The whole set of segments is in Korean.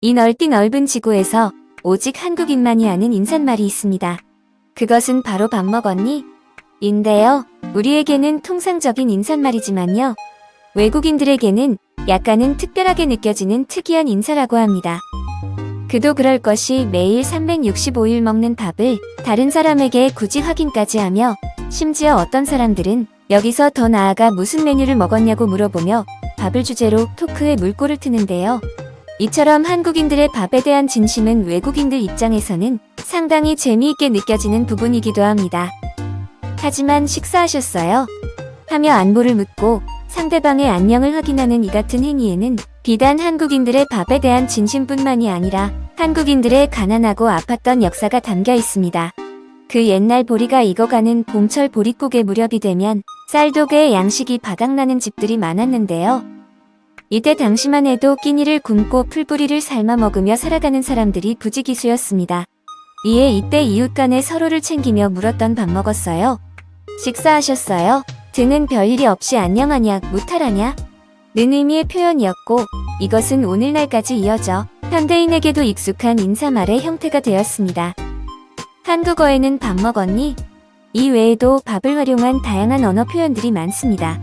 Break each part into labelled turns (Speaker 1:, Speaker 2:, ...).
Speaker 1: 이 넓은 지구에서 오직 한국인만이 아는 인사말이 있습니다. 그것은 바로 밥 먹었니? 인데요. 우리에게는 통상적인 인사말이지만요. 외국인들에게는 약간은 특별하게 느껴지는 특이한 인사라고 합니다. 그도 그럴 것이 매일 365일 먹는 밥을 다른 사람에게 굳이 확인까지 하며 심지어 어떤 사람들은 여기서 더 나아가 무슨 메뉴를 먹었냐고 물어보며 밥을 주제로 토크에 물꼬를 트는데요. 이처럼 한국인들의 밥에 대한 진심은 외국인들 입장에서는 상당히 재미있게 느껴지는 부분이기도 합니다. 하지만 식사하셨어요? 하며 안부를 묻고 상대방의 안녕을 확인하는 이 같은 행위에는 비단 한국인들의 밥에 대한 진심뿐만이 아니라 한국인들의 가난하고 아팠던 역사가 담겨 있습니다. 그 옛날 보리가 익어가는 봄철 보릿고개 무렵이 되면 쌀독에 양식이 바닥나는 집들이 많았는데요. 이때 당시만 해도 끼니를 굶고 풀뿌리를 삶아 먹으며 살아가는 사람들이 부지기수였습니다. 이에 이때 이웃 간에 서로를 챙기며 물었던 밥 먹었어요? 식사하셨어요? 등은 별일이 없이 안녕하냐, 무탈하냐? 는 의미의 표현이었고 이것은 오늘날까지 이어져 현대인에게도 익숙한 인사말의 형태가 되었습니다. 한국어에는 밥 먹었니? 이 외에도 밥을 활용한 다양한 언어 표현들이 많습니다.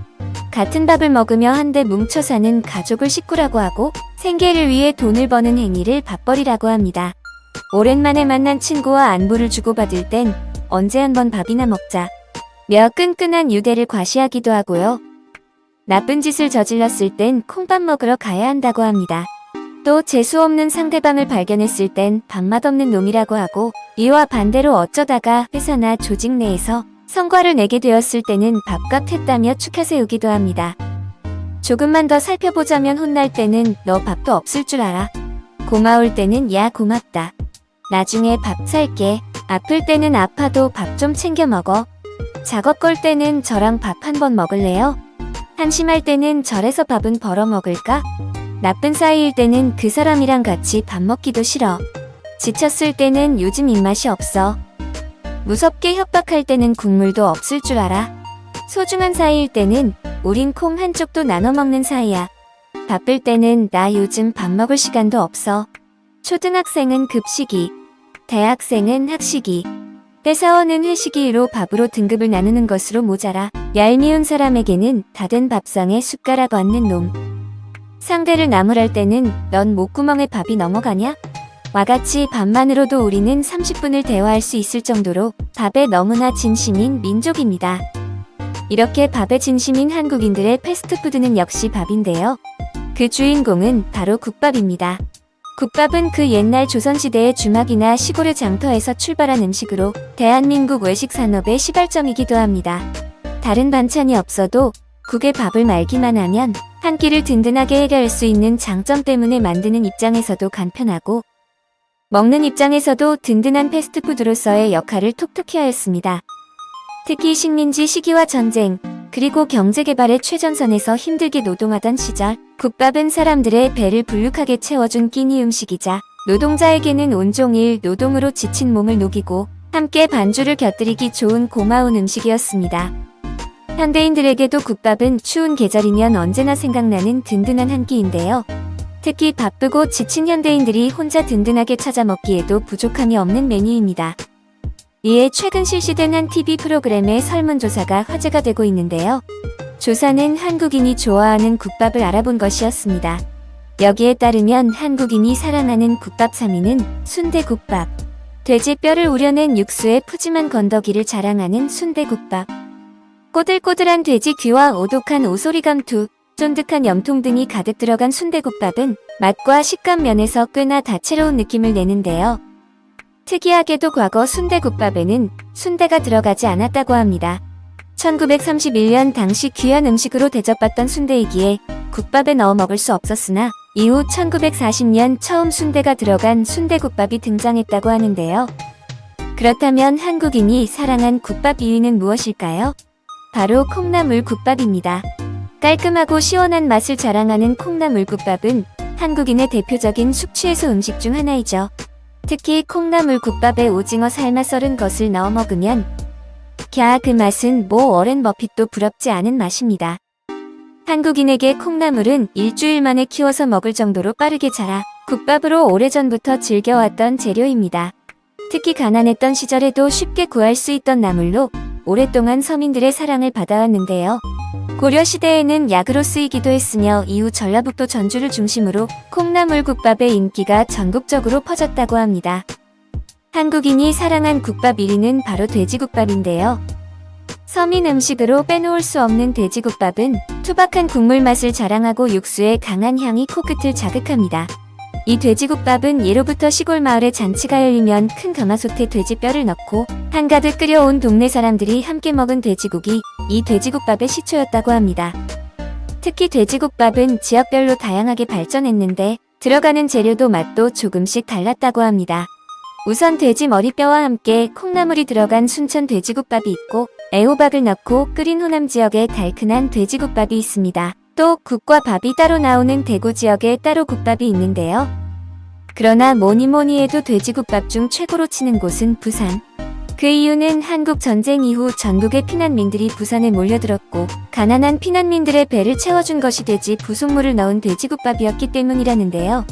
Speaker 1: 같은 밥을 먹으며 한데 뭉쳐 사는 가족을 식구라고 하고 생계를 위해 돈을 버는 행위를 밥벌이라고 합니다. 오랜만에 만난 친구와 안부를 주고받을 땐 언제 한번 밥이나 먹자 며 끈끈한 유대를 과시하기도 하고요. 나쁜 짓을 저질렀을 땐 콩밥 먹으러 가야 한다고 합니다. 또 재수 없는 상대방을 발견했을 땐 밥맛 없는 놈이라고 하고 이와 반대로 어쩌다가 회사나 조직 내에서 성과를 내게 되었을 때는 밥값 했다며 축하 세우기도 합니다. 조금만 더 살펴보자면 혼날 때는 너 밥도 없을 줄 알아. 고마울 때는 야 고맙다. 나중에 밥 살게. 아플 때는 아파도 밥 좀 챙겨 먹어. 작업 걸 때는 저랑 밥 한 번 먹을래요? 한심할 때는 절에서 밥은 벌어 먹을까? 나쁜 사이일 때는 그 사람이랑 같이 밥 먹기도 싫어. 지쳤을 때는 요즘 입맛이 없어. 무섭게 협박할 때는 국물도 없을 줄 알아. 소중한 사이일 때는 우린 콩 한쪽도 나눠 먹는 사이야. 바쁠 때는 나 요즘 밥 먹을 시간도 없어. 초등학생은 급식이, 대학생은 학식이, 회사원은 회식이로 밥으로 등급을 나누는 것으로 모자라 얄미운 사람에게는 다 된 밥상에 숟가락 얹는 놈. 상대를 나무랄 때는 넌 목구멍에 밥이 넘어가냐? 와 같이 밥만으로도 우리는 30분을 대화할 수 있을 정도로 밥에 너무나 진심인 민족입니다. 이렇게 밥에 진심인 한국인들의 패스트푸드는 역시 밥인데요. 그 주인공은 바로 국밥입니다. 국밥은 그 옛날 조선시대의 주막이나 시골의 장터에서 출발한 음식으로 대한민국 외식 산업의 시발점이기도 합니다. 다른 반찬이 없어도 국에 밥을 말기만 하면 한 끼를 든든하게 해결할 수 있는 장점 때문에 만드는 입장에서도 간편하고 먹는 입장에서도 든든한 패스트푸드로서의 역할을 톡톡히 하였습니다. 특히 식민지 시기와 전쟁, 그리고 경제개발의 최전선에서 힘들게 노동하던 시절 국밥은 사람들의 배를 불룩하게 채워준 끼니 음식이자 노동자에게는 온종일 노동으로 지친 몸을 녹이고 함께 반주를 곁들이기 좋은 고마운 음식이었습니다. 현대인들에게도 국밥은 추운 계절이면 언제나 생각나는 든든한 한 끼인데요. 특히 바쁘고 지친 현대인들이 혼자 든든하게 찾아 먹기에도 부족함이 없는 메뉴입니다. 이에 최근 실시된 한 TV 프로그램의 설문조사가 화제가 되고 있는데요. 조사는 한국인이 좋아하는 국밥을 알아본 것이었습니다. 여기에 따르면 한국인이 사랑하는 국밥 3위는 순대국밥. 돼지뼈를 우려낸 육수에 푸짐한 건더기를 자랑하는 순대국밥. 꼬들꼬들한 돼지 귀와 오독한 오소리감투, 쫀득한 염통 등이 가득 들어간 순대국밥은 맛과 식감 면에서 꽤나 다채로운 느낌을 내는데요. 특이하게도 과거 순대국밥에는 순대가 들어가지 않았다고 합니다. 1931년 당시 귀한 음식으로 대접받던 순대이기에 국밥에 넣어 먹을 수 없었으나 이후 1940년 처음 순대가 들어간 순대국밥이 등장했다고 하는데요. 그렇다면 한국인이 사랑한 국밥 2위는 무엇일까요? 바로 콩나물국밥입니다. 깔끔하고 시원한 맛을 자랑하는 콩나물국밥은 한국인의 대표적인 숙취해소 음식 중 하나이죠. 특히 콩나물국밥에 오징어 삶아 썰은 것을 넣어 먹으면 그 맛은 모 워렌 버핏도 부럽지 않은 맛입니다. 한국인에게 콩나물은 일주일 만에 키워서 먹을 정도로 빠르게 자라 국밥으로 오래전부터 즐겨왔던 재료입니다. 특히 가난했던 시절에도 쉽게 구할 수 있던 나물로 오랫동안 서민들의 사랑을 받아왔는데요. 고려시대에는 약으로 쓰이기도 했으며 이후 전라북도 전주를 중심으로 콩나물 국밥의 인기가 전국적으로 퍼졌다고 합니다. 한국인이 사랑한 국밥 1위는 바로 돼지국밥인데요. 서민 음식으로 빼놓을 수 없는 돼지국밥은 투박한 국물 맛을 자랑하고 육수의 강한 향이 코끝을 자극합니다. 이 돼지국밥은 예로부터 시골 마을에 잔치가 열리면 큰 가마솥에 돼지뼈를 넣고 한가득 끓여온 동네 사람들이 함께 먹은 돼지국이 이 돼지국밥의 시초였다고 합니다. 특히 돼지국밥은 지역별로 다양하게 발전했는데 들어가는 재료도 맛도 조금씩 달랐다고 합니다. 우선 돼지 머리뼈와 함께 콩나물이 들어간 순천 돼지국밥이 있고 애호박을 넣고 끓인 호남 지역의 달큰한 돼지국밥이 있습니다. 또 국과 밥이 따로 나오는 대구 지역에 따로 국밥이 있는데요. 그러나 뭐니 해도 돼지국밥 중 최고로 치는 곳은 부산. 그 이유는 한국 전쟁 이후 전국의 피난민들이 부산에 몰려들었고 가난한 피난민들의 배를 채워준 것이 돼지 부속물을 넣은 돼지국밥이었기 때문이라는데요.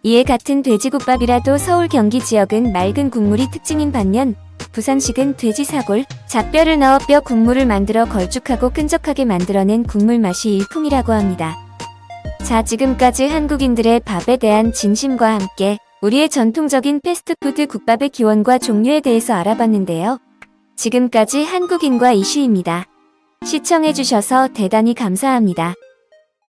Speaker 1: 이에 같은 돼지국밥이라도 서울 경기 지역은 맑은 국물이 특징인 반면 부산식은 돼지 사골, 잡뼈를 넣어 뼈 국물을 만들어 걸쭉하고 끈적하게 만들어낸 국물 맛이 일품이라고 합니다. 자, 지금까지 한국인들의 밥에 대한 진심과 함께 우리의 전통적인 패스트푸드 국밥의 기원과 종류에 대해서 알아봤는데요. 지금까지 한국인과 이슈입니다. 시청해주셔서 대단히 감사합니다.